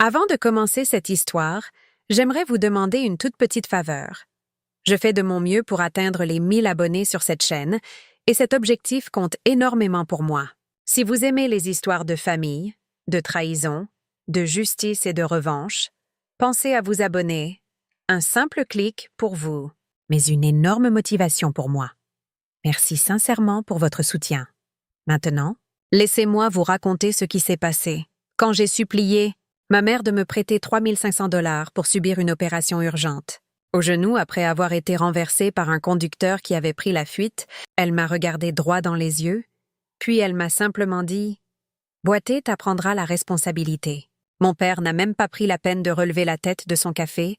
Avant de commencer cette histoire, j'aimerais vous demander une toute petite faveur. Je fais de mon mieux pour atteindre les 1000 abonnés sur cette chaîne, et cet objectif compte énormément pour moi. Si vous aimez les histoires de famille, de trahison, de justice et de revanche, pensez à vous abonner. Un simple clic pour vous, mais une énorme motivation pour moi. Merci sincèrement pour votre soutien. Maintenant, laissez-moi vous raconter ce qui s'est passé. Quand j'ai supplié ma mère de me prêter 3 500 $ pour subir une opération urgente. Au genou, après avoir été renversée par un conducteur qui avait pris la fuite, elle m'a regardé droit dans les yeux, puis elle m'a simplement dit « Boité t'apprendra la responsabilité ». Mon père n'a même pas pris la peine de relever la tête de son café.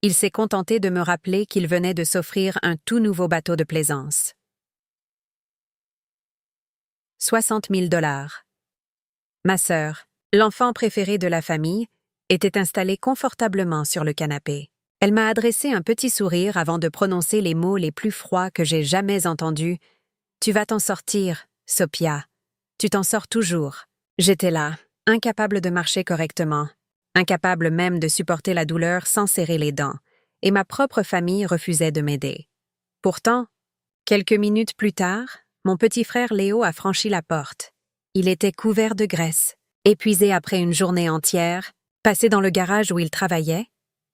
Il s'est contenté de me rappeler qu'il venait de s'offrir un tout nouveau bateau de plaisance. 60 000 $. Ma sœur, l'enfant préféré de la famille, était installée confortablement sur le canapé. Elle m'a adressé un petit sourire avant de prononcer les mots les plus froids que j'ai jamais entendus. « Tu vas t'en sortir, Sophia. Tu t'en sors toujours. » J'étais là, incapable de marcher correctement, incapable même de supporter la douleur sans serrer les dents, et ma propre famille refusait de m'aider. Pourtant, quelques minutes plus tard, mon petit frère Léo a franchi la porte. Il était couvert de graisse, épuisé après une journée entière, passé dans le garage où il travaillait.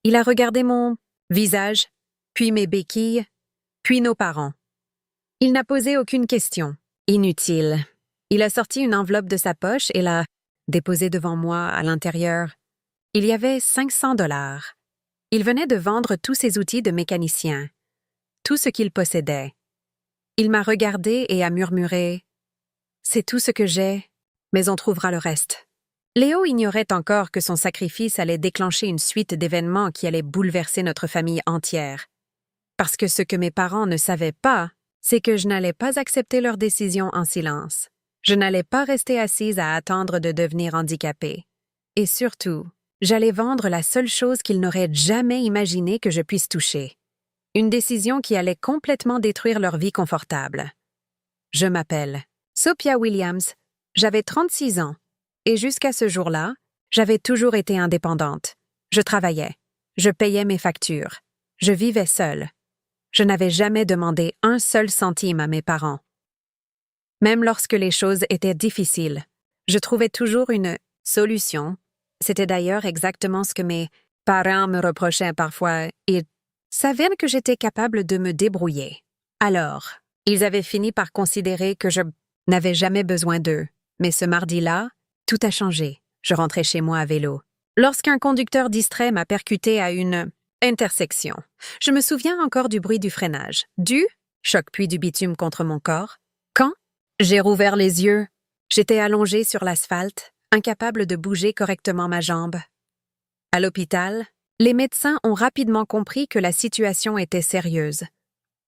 Il a regardé mon visage, puis mes béquilles, puis nos parents. Il n'a posé aucune question. Inutile. Il a sorti une enveloppe de sa poche et l'a déposée devant moi à l'intérieur. Il y avait 500 $. Il venait de vendre tous ses outils de mécanicien, tout ce qu'il possédait. Il m'a regardé et a murmuré « C'est tout ce que j'ai, mais on trouvera le reste. » Léo ignorait encore que son sacrifice allait déclencher une suite d'événements qui allaient bouleverser notre famille entière. Parce que ce que mes parents ne savaient pas, c'est que je n'allais pas accepter leur décision en silence. Je n'allais pas rester assise à attendre de devenir handicapée. Et surtout, j'allais vendre la seule chose qu'ils n'auraient jamais imaginé que je puisse toucher. Une décision qui allait complètement détruire leur vie confortable. Je m'appelle Sophia Williams, j'avais 36 ans. Et jusqu'à ce jour-là, j'avais toujours été indépendante. Je travaillais, je payais mes factures, je vivais seule. Je n'avais jamais demandé un seul centime à mes parents. Même lorsque les choses étaient difficiles, je trouvais toujours une solution. C'était d'ailleurs exactement ce que mes parents me reprochaient parfois. Ils savaient que j'étais capable de me débrouiller. Alors, ils avaient fini par considérer que je n'avais jamais besoin d'eux. Mais ce mardi-là, tout a changé. Je rentrais chez moi à vélo. Lorsqu'un conducteur distrait m'a percuté à une intersection. Je me souviens encore du bruit du freinage, du choc puis du bitume contre mon corps. Quand j'ai rouvert les yeux, j'étais allongée sur l'asphalte, incapable de bouger correctement ma jambe. À l'hôpital, les médecins ont rapidement compris que la situation était sérieuse.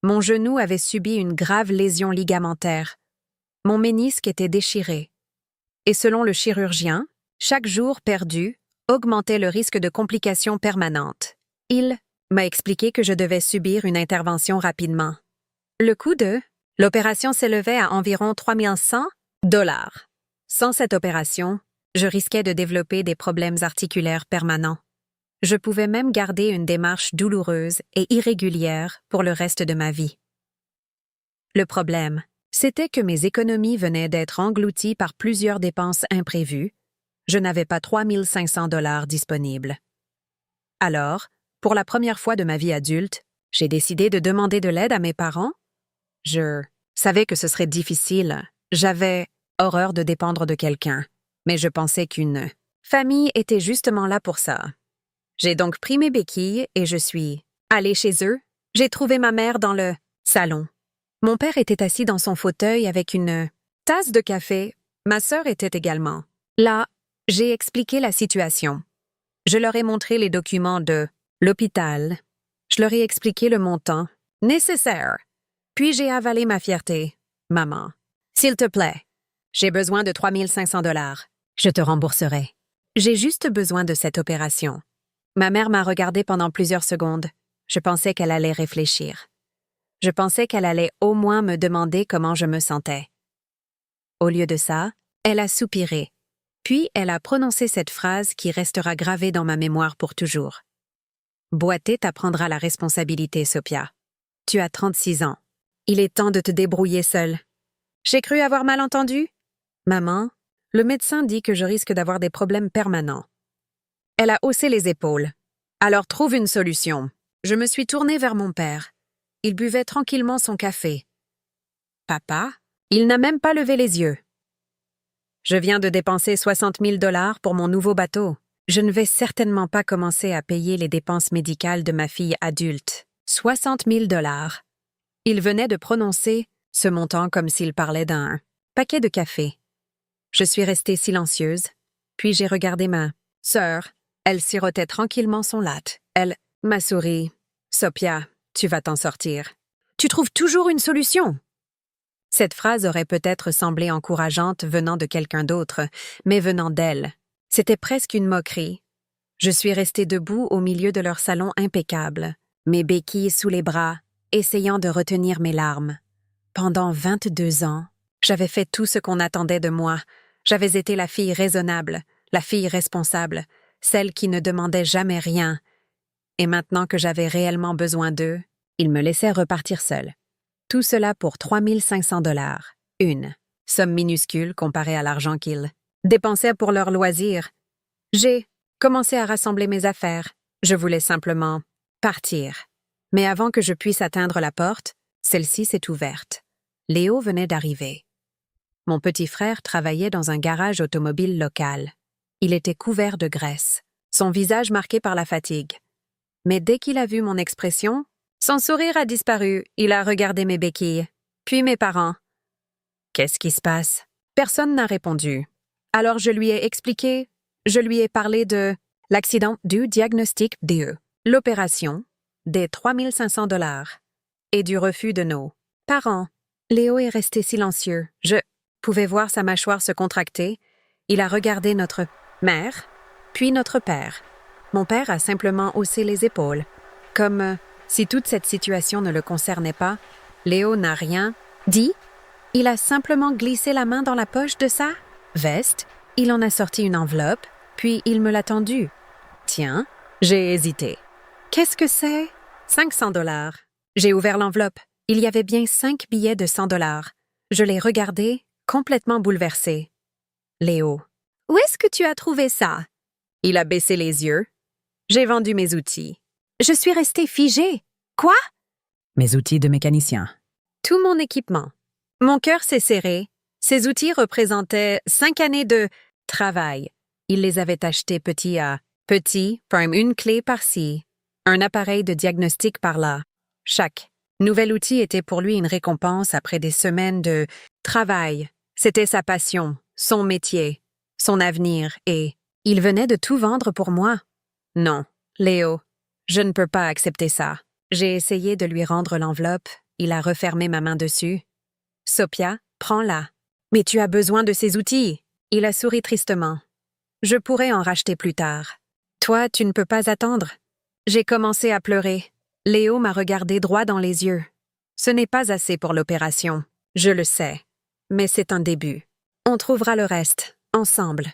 Mon genou avait subi une grave lésion ligamentaire. Mon ménisque était déchiré. Et selon le chirurgien, chaque jour perdu augmentait le risque de complications permanentes. Il m'a expliqué que je devais subir une intervention rapidement. Le coût de l'opération s'élevait à environ 3 100 $. Sans cette opération, je risquais de développer des problèmes articulaires permanents. Je pouvais même garder une démarche douloureuse et irrégulière pour le reste de ma vie. Le problème, c'était que mes économies venaient d'être englouties par plusieurs dépenses imprévues. Je n'avais pas 3 500 $ disponibles. Alors, pour la première fois de ma vie adulte, j'ai décidé de demander de l'aide à mes parents. Je savais que ce serait difficile. J'avais horreur de dépendre de quelqu'un. Mais je pensais qu'une famille était justement là pour ça. J'ai donc pris mes béquilles et je suis allée chez eux. J'ai trouvé ma mère dans le salon. Mon père était assis dans son fauteuil avec une tasse de café. Ma sœur était également là. J'ai expliqué la situation. Je leur ai montré les documents de l'hôpital. Je leur ai expliqué le montant nécessaire. Puis j'ai avalé ma fierté. « Maman, s'il te plaît, j'ai besoin de 3 500 $. Je te rembourserai. J'ai juste besoin de cette opération. » Ma mère m'a regardée pendant plusieurs secondes. Je pensais qu'elle allait réfléchir. Je pensais qu'elle allait au moins me demander comment je me sentais. Au lieu de ça, elle a soupiré. Puis elle a prononcé cette phrase qui restera gravée dans ma mémoire pour toujours. Boiter t'apprendra la responsabilité, Sophia. Tu as 36 ans. Il est temps de te débrouiller seule. J'ai cru avoir mal entendu? Maman, le médecin dit que je risque d'avoir des problèmes permanents. Elle a haussé les épaules. Alors trouve une solution. Je me suis tournée vers mon père. Il buvait tranquillement son café. Papa? Il n'a même pas levé les yeux. Je viens de dépenser 60 000 $ pour mon nouveau bateau. Je ne vais certainement pas commencer à payer les dépenses médicales de ma fille adulte. 60 000 $. Il venait de prononcer ce montant comme s'il parlait d'un paquet de café. Je suis restée silencieuse, puis j'ai regardé ma sœur. Elle sirotait tranquillement son latte. Elle m'a souri. Sophia, tu vas t'en sortir. Tu trouves toujours une solution. Cette phrase aurait peut-être semblé encourageante venant de quelqu'un d'autre, mais venant d'elle. C'était presque une moquerie. Je suis restée debout au milieu de leur salon impeccable, mes béquilles sous les bras, essayant de retenir mes larmes. Pendant 22 ans, j'avais fait tout ce qu'on attendait de moi. J'avais été la fille raisonnable, la fille responsable, celle qui ne demandait jamais rien. Et maintenant que j'avais réellement besoin d'eux, ils me laissaient repartir seule. Tout cela pour 3 500 $. Une somme minuscule comparée à l'argent qu'ils dépensaient pour leurs loisirs. J'ai commencé à rassembler mes affaires. Je voulais simplement partir. Mais avant que je puisse atteindre la porte, celle-ci s'est ouverte. Léo venait d'arriver. Mon petit frère travaillait dans un garage automobile local. Il était couvert de graisse, son visage marqué par la fatigue. Mais dès qu'il a vu mon expression, son sourire a disparu. Il a regardé mes béquilles, puis mes parents. Qu'est-ce qui se passe? Personne n'a répondu. Alors je lui ai expliqué, je lui ai parlé de l'accident du diagnostic DE, l'opération, des 3 500 $ et du refus de nos parents. Léo est resté silencieux. Je pouvais voir sa mâchoire se contracter. Il a regardé notre mère, puis notre père. Mon père a simplement haussé les épaules, comme si toute cette situation ne le concernait pas. Léo n'a rien dit. Il a simplement glissé la main dans la poche de sa veste. Il en a sorti une enveloppe, puis il me l'a tendue. Tiens, j'ai hésité. Qu'est-ce que c'est? 500 $. J'ai ouvert l'enveloppe. Il y avait bien 5 billets de 100 $. Je l'ai regardé, complètement bouleversé. Léo. Où est-ce que tu as trouvé ça? Il a baissé les yeux. J'ai vendu mes outils. Je suis restée figée. Quoi? Mes outils de mécanicien. Tout mon équipement. Mon cœur s'est serré. Ces outils représentaient 5 années de travail. Il les avait achetés petit à petit, par une clé par-ci, un appareil de diagnostic par-là. Chaque nouvel outil était pour lui une récompense après des semaines de travail. C'était sa passion, son métier, son avenir, et il venait de tout vendre pour moi. Non, Léo, je ne peux pas accepter ça. J'ai essayé de lui rendre l'enveloppe. Il a refermé ma main dessus. Sophia, prends-la. Mais tu as besoin de ces outils. Il a souri tristement. Je pourrais en racheter plus tard. Toi, tu ne peux pas attendre. J'ai commencé à pleurer. Léo m'a regardé droit dans les yeux. Ce n'est pas assez pour l'opération. Je le sais. Mais c'est un début. On trouvera le reste, ensemble.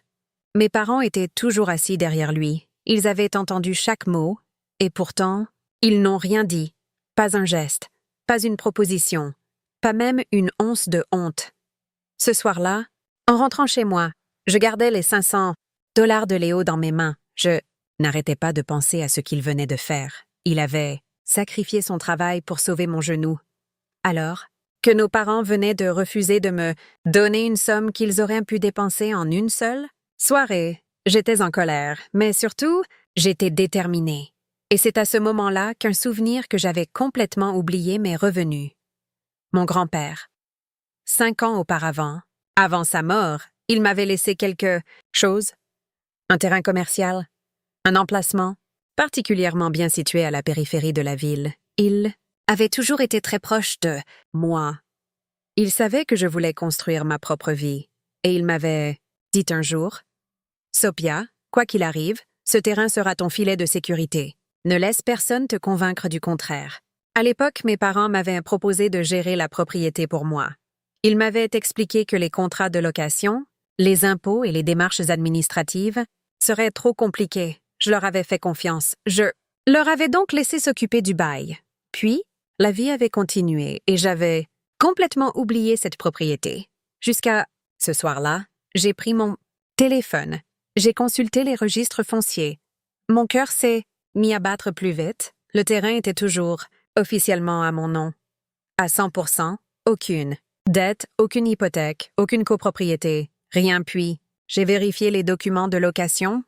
Mes parents étaient toujours assis derrière lui. Ils avaient entendu chaque mot, et pourtant, ils n'ont rien dit. Pas un geste, pas une proposition, pas même une once de honte. Ce soir-là, en rentrant chez moi, je gardais les 500 $ de Léo dans mes mains. Je n'arrêtais pas de penser à ce qu'il venait de faire. Il avait sacrifié son travail pour sauver mon genou. Alors que nos parents venaient de refuser de me donner une somme qu'ils auraient pu dépenser en une seule soirée, j'étais en colère, mais surtout, j'étais déterminée. Et c'est à ce moment-là qu'un souvenir que j'avais complètement oublié m'est revenu. Mon grand-père. 5 ans auparavant, avant sa mort, il m'avait laissé quelque chose. Un terrain commercial, un emplacement, particulièrement bien situé à la périphérie de la ville. Il avait toujours été très proche de moi. Il savait que je voulais construire ma propre vie, et il m'avait dit un jour, « Sophia, quoi qu'il arrive, ce terrain sera ton filet de sécurité. Ne laisse personne te convaincre du contraire. » À l'époque, mes parents m'avaient proposé de gérer la propriété pour moi. Ils m'avaient expliqué que les contrats de location, Les impôts et les démarches administratives seraient trop compliquées. Je leur avais fait confiance. Je leur avais donc laissé s'occuper du bail. Puis, la vie avait continué et j'avais complètement oublié cette propriété. Jusqu'à ce soir-là, j'ai pris mon téléphone. J'ai consulté les registres fonciers. Mon cœur s'est mis à battre plus vite. Le terrain était toujours officiellement à mon nom. À 100%, aucune dette, aucune hypothèque, aucune copropriété, rien. Puis, j'ai vérifié les documents de location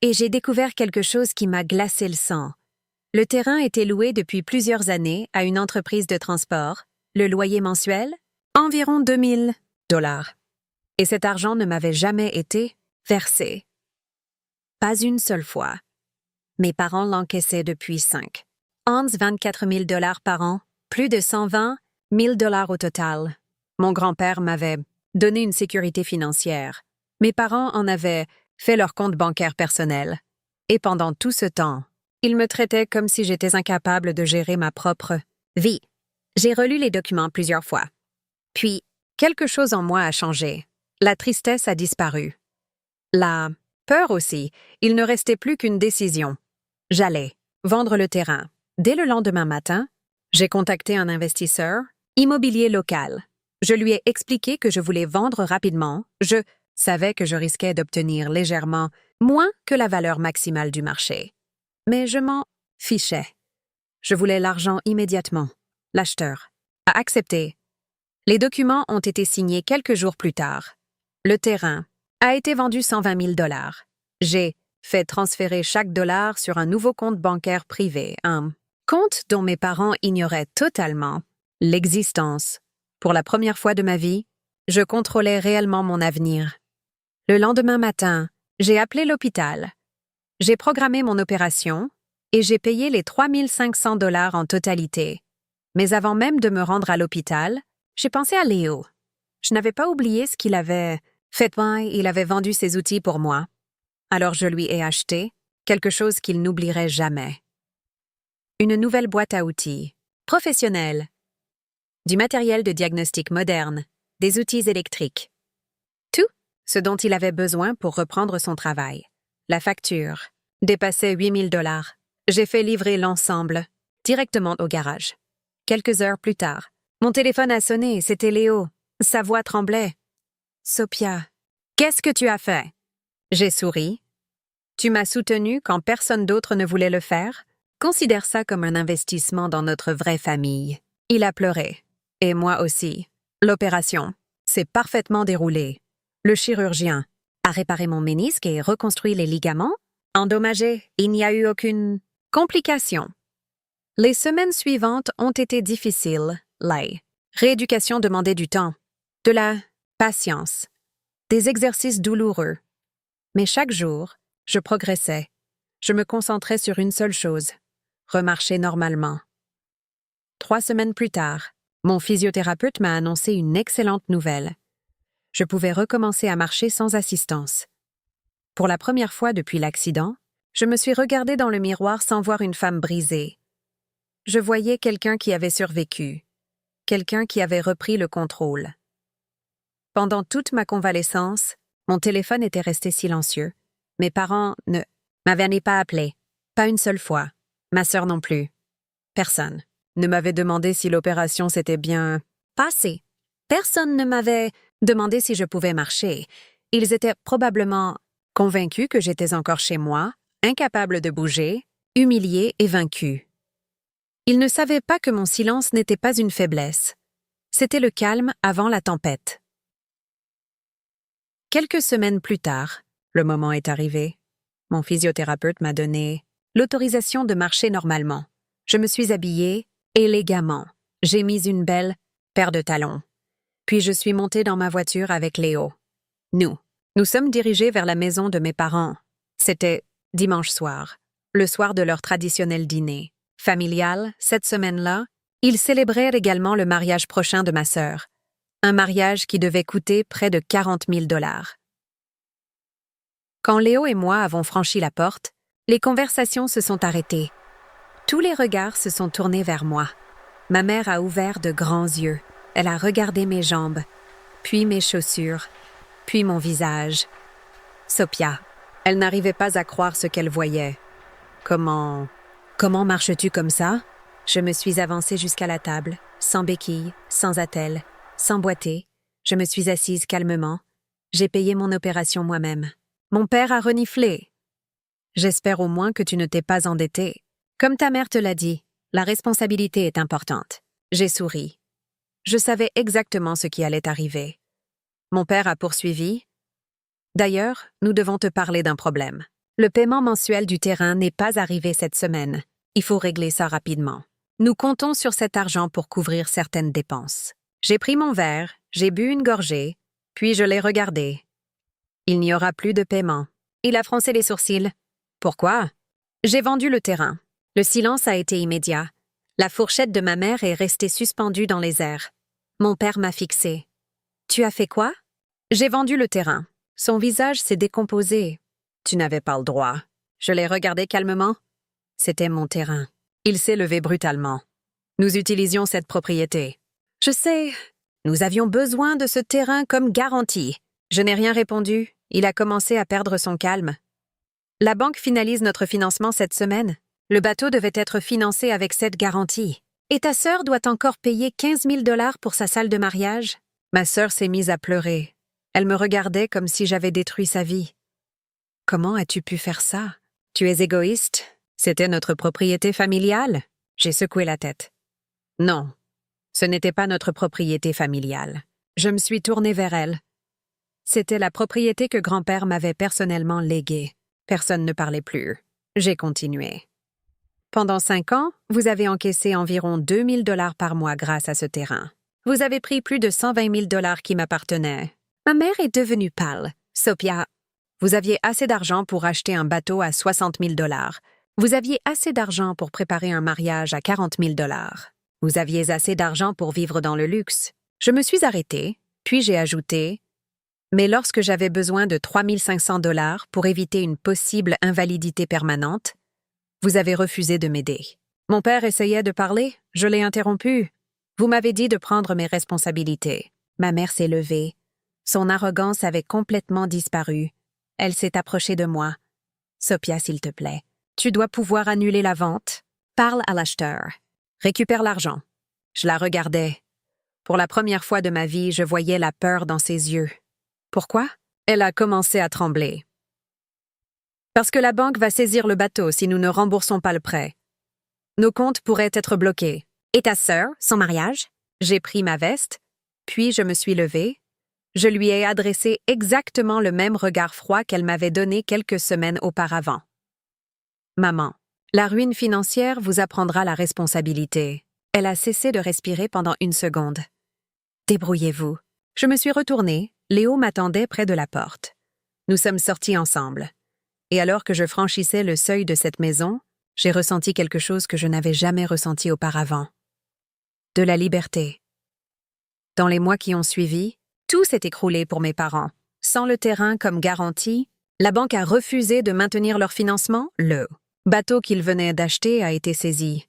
et j'ai découvert quelque chose qui m'a glacé le sang. Le terrain était loué depuis plusieurs années à une entreprise de transport. Le loyer mensuel, environ $2 000. Et cet argent ne m'avait jamais été versé. Pas une seule fois. Mes parents l'encaissaient depuis 5 ans, 24 000 $ par an, plus de 120 000 $ au total. Mon grand-père m'avait donné une sécurité financière. Mes parents en avaient fait leur compte bancaire personnel. Et pendant tout ce temps, ils me traitaient comme si j'étais incapable de gérer ma propre vie. J'ai relu les documents plusieurs fois. Puis, quelque chose en moi a changé. La tristesse a disparu. La peur aussi. Il ne restait plus qu'une décision. J'allais vendre le terrain. Dès le lendemain matin, j'ai contacté un investisseur immobilier local. Je lui ai expliqué que je voulais vendre rapidement. Je savais que je risquais d'obtenir légèrement moins que la valeur maximale du marché. Mais je m'en fichais. Je voulais l'argent immédiatement. L'acheteur a accepté. Les documents ont été signés quelques jours plus tard. Le terrain a été vendu 120 000 $. J'ai fait transférer chaque dollar sur un nouveau compte bancaire privé, un compte dont mes parents ignoraient totalement l'existence. Pour la première fois de ma vie, je contrôlais réellement mon avenir. Le lendemain matin, j'ai appelé l'hôpital. J'ai programmé mon opération et j'ai payé les 3 500 $ en totalité. Mais avant même de me rendre à l'hôpital, j'ai pensé à Léo. Je n'avais pas oublié ce qu'il avait fait. Il avait vendu ses outils pour moi. Alors je lui ai acheté quelque chose qu'il n'oublierait jamais. Une nouvelle boîte à outils, professionnelle, du matériel de diagnostic moderne, des outils électriques. Tout ce dont il avait besoin pour reprendre son travail. La facture dépassait 8 000 $. J'ai fait livrer l'ensemble directement au garage. Quelques heures plus tard, mon téléphone a sonné, c'était Léo. Sa voix tremblait. « Sophia, qu'est-ce que tu as fait? » J'ai souri. « Tu m'as soutenu quand personne d'autre ne voulait le faire? Considère ça comme un investissement dans notre vraie famille. » Il a pleuré. Et moi aussi. L'opération s'est parfaitement déroulée. Le chirurgien a réparé mon ménisque et reconstruit les ligaments. Endommagé, il n'y a eu aucune complication. Les semaines suivantes ont été difficiles. La rééducation demandait du temps, de la patience, des exercices douloureux. Mais chaque jour, je progressais. Je me concentrais sur une seule chose, remarcher normalement. 3 semaines plus tard, mon physiothérapeute m'a annoncé une excellente nouvelle. Je pouvais recommencer à marcher sans assistance. Pour la première fois depuis l'accident, je me suis regardée dans le miroir sans voir une femme brisée. Je voyais quelqu'un qui avait survécu, quelqu'un qui avait repris le contrôle. Pendant toute ma convalescence, mon téléphone était resté silencieux. Mes parents ne m'avaient pas appelé, pas une seule fois. Ma sœur non plus. Personne ne m'avait demandé si l'opération s'était bien passée. Personne ne m'avait demandé si je pouvais marcher. Ils étaient probablement convaincus que j'étais encore chez moi, incapable de bouger, humiliée et vaincue. Ils ne savaient pas que mon silence n'était pas une faiblesse. C'était le calme avant la tempête. Quelques semaines plus tard, le moment est arrivé. Mon physiothérapeute m'a donné l'autorisation de marcher normalement. Je me suis habillée élégamment. J'ai mis une belle paire de talons. Puis je suis montée dans ma voiture avec Léo. Nous sommes dirigés vers la maison de mes parents. C'était dimanche soir, le soir de leur traditionnel dîner. Familial, cette semaine-là, ils célébrèrent également le mariage prochain de ma sœur. Un mariage qui devait coûter près de 40 000 $. Quand Léo et moi avons franchi la porte, les conversations se sont arrêtées. Tous les regards se sont tournés vers moi. Ma mère a ouvert de grands yeux. Elle a regardé mes jambes, puis mes chaussures. puis mon visage. Sophia. Elle n'arrivait pas à croire ce qu'elle voyait. Comment marches-tu comme ça? Je me suis avancée jusqu'à la table, sans béquille, sans attelle, sans boiter. Je me suis assise calmement. J'ai payé mon opération moi-même. Mon père a reniflé. J'espère au moins que tu ne t'es pas endetté. Comme ta mère te l'a dit, la responsabilité est importante. J'ai souri. Je savais exactement ce qui allait arriver. Mon père a poursuivi. D'ailleurs, nous devons te parler d'un problème. Le paiement mensuel du terrain n'est pas arrivé cette semaine. Il faut régler ça rapidement. Nous comptons sur cet argent pour couvrir certaines dépenses. J'ai pris mon verre, j'ai bu une gorgée, puis je l'ai regardé. Il n'y aura plus de paiement. Il a froncé les sourcils. Pourquoi? J'ai vendu le terrain. Le silence a été immédiat. La fourchette de ma mère est restée suspendue dans les airs. Mon père m'a fixé. Tu as fait quoi? J'ai vendu le terrain. Son visage s'est décomposé. Tu n'avais pas le droit. Je l'ai regardé calmement. C'était mon terrain. Il s'est levé brutalement. Nous utilisions cette propriété. Je sais. Nous avions besoin de ce terrain comme garantie. Je n'ai rien répondu. Il a commencé à perdre son calme. La banque finalise notre financement cette semaine. Le bateau devait être financé avec cette garantie. Et ta sœur doit encore payer 15 000 $ pour sa salle de mariage? Ma sœur s'est mise à pleurer. Elle me regardait comme si j'avais détruit sa vie. Comment as-tu pu faire ça? Tu es égoïste? C'était notre propriété familiale? J'ai secoué la tête. Non, ce n'était pas notre propriété familiale. Je me suis tournée vers elle. C'était la propriété que grand-père m'avait personnellement léguée. Personne ne parlait plus. J'ai continué. Pendant 5 ans, vous avez encaissé environ 2 000 $ par mois grâce à ce terrain. Vous avez pris plus de 120 000 $ qui m'appartenaient. Ma mère est devenue pâle. Sophia, vous aviez assez d'argent pour acheter un bateau à 60 000 $. Vous aviez assez d'argent pour préparer un mariage à 40 000 $. Vous aviez assez d'argent pour vivre dans le luxe. Je me suis arrêtée, puis j'ai ajouté « Mais lorsque j'avais besoin de 3 500 $ pour éviter une possible invalidité permanente, vous avez refusé de m'aider. » Mon père essayait de parler, je l'ai interrompu. Vous m'avez dit de prendre mes responsabilités. Ma mère s'est levée. Son arrogance avait complètement disparu. Elle s'est approchée de moi. Sophia, s'il te plaît, tu dois pouvoir annuler la vente. Parle à l'acheteur. Récupère l'argent. Je la regardais. Pour la première fois de ma vie, je voyais la peur dans ses yeux. Pourquoi? Elle a commencé à trembler. Parce que la banque va saisir le bateau si nous ne remboursons pas le prêt. Nos comptes pourraient être bloqués. Et ta sœur, son mariage? J'ai pris ma veste, puis je me suis levée. Je lui ai adressé exactement le même regard froid qu'elle m'avait donné quelques semaines auparavant. Maman, la ruine financière vous apprendra la responsabilité. Elle a cessé de respirer pendant 1 seconde. Débrouillez-vous. Je me suis retournée. Léo m'attendait près de la porte. Nous sommes sortis ensemble. Et alors que je franchissais le seuil de cette maison, j'ai ressenti quelque chose que je n'avais jamais ressenti auparavant. De la liberté. Dans les mois qui ont suivi, tout s'est écroulé pour mes parents. Sans le terrain comme garantie, la banque a refusé de maintenir leur financement. Le bateau qu'ils venaient d'acheter a été saisi.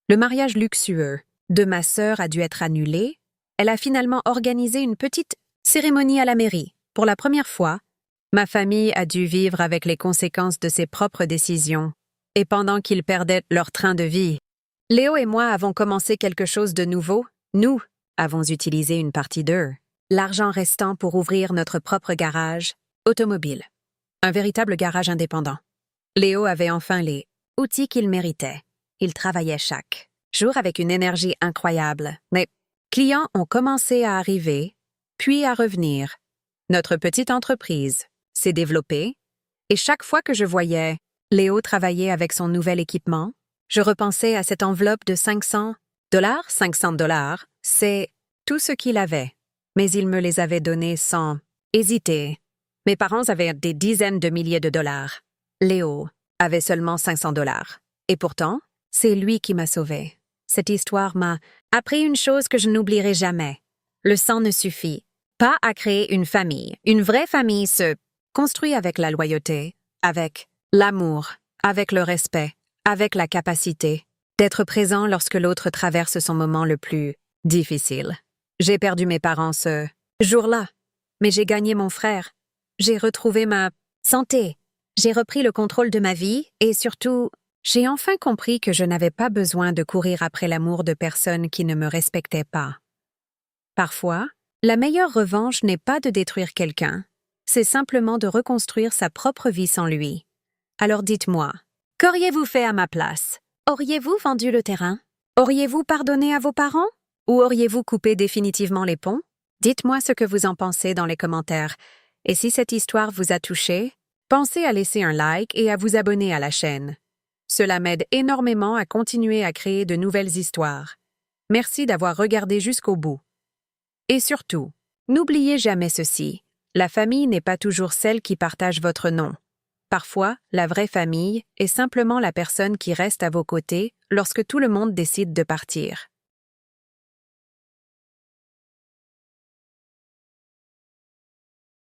Le mariage luxueux de ma sœur a dû être annulé. Elle a finalement organisé une petite cérémonie à la mairie. Pour la première fois, ma famille a dû vivre avec les conséquences de ses propres décisions. Et pendant qu'ils perdaient leur train de vie, Léo et moi avons commencé quelque chose de nouveau. Nous avons utilisé une partie d'eux. L'argent restant pour ouvrir notre propre garage automobile. Un véritable garage indépendant. Léo avait enfin les outils qu'il méritait. Il travaillait chaque jour avec une énergie incroyable. Les clients ont commencé à arriver, puis à revenir. Notre petite entreprise s'est développée, et chaque fois que je voyais Léo travailler avec son nouvel équipement, je repensais à cette enveloppe de 500 $. 500 $, c'est tout ce qu'il avait. Mais il me les avait donnés sans hésiter. Mes parents avaient des dizaines de milliers de dollars. Léo avait seulement 500 $. Et pourtant, c'est lui qui m'a sauvée. Cette histoire m'a appris une chose que je n'oublierai jamais. Le sang ne suffit pas à créer une famille. Une vraie famille se construit avec la loyauté, avec l'amour, avec le respect, avec la capacité d'être présent lorsque l'autre traverse son moment le plus difficile. J'ai perdu mes parents ce jour-là. Mais j'ai gagné mon frère. J'ai retrouvé ma santé. J'ai repris le contrôle de ma vie et surtout, j'ai enfin compris que je n'avais pas besoin de courir après l'amour de personnes qui ne me respectaient pas. Parfois, la meilleure revanche n'est pas de détruire quelqu'un, c'est simplement de reconstruire sa propre vie sans lui. Alors dites-moi, qu'auriez-vous fait à ma place? Auriez-vous vendu le terrain? Auriez-vous pardonné à vos parents? Ou auriez-vous coupé définitivement les ponts? Dites-moi ce que vous en pensez dans les commentaires. Et si cette histoire vous a touché, pensez à laisser un like et à vous abonner à la chaîne. Cela m'aide énormément à continuer à créer de nouvelles histoires. Merci d'avoir regardé jusqu'au bout. Et surtout, n'oubliez jamais ceci, la famille n'est pas toujours celle qui partage votre nom. Parfois, la vraie famille est simplement la personne qui reste à vos côtés lorsque tout le monde décide de partir.